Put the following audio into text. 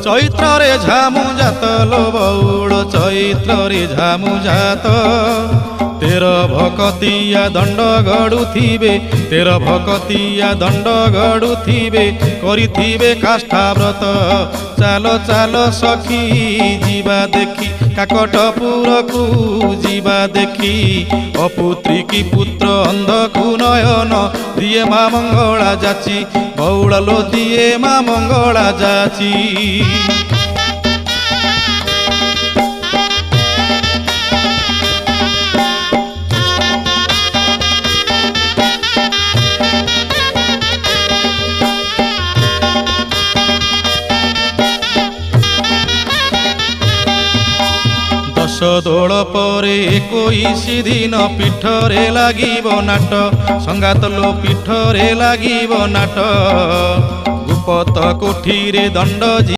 चैत्रे झामु जात लो बौड़ चैत्रे झामु जात तेर भकतिया दंड गड़ुथिबे तेर भकतिया दंड गड़ुथिबे करिथिबे काष्ठा व्रत चालो चालो सखी जीवा देखी काकटपुर को जीवा देखी अपुत्री की पुत्र अंधकु नयन दिए माँ मंगला जाची बौड़लो दिए माँ मंगला जाची। दोल परे 21 दिन पीठरे लागिब नाट संगात लो पीठरे लागिब नाट गुपत कोठीरे दंड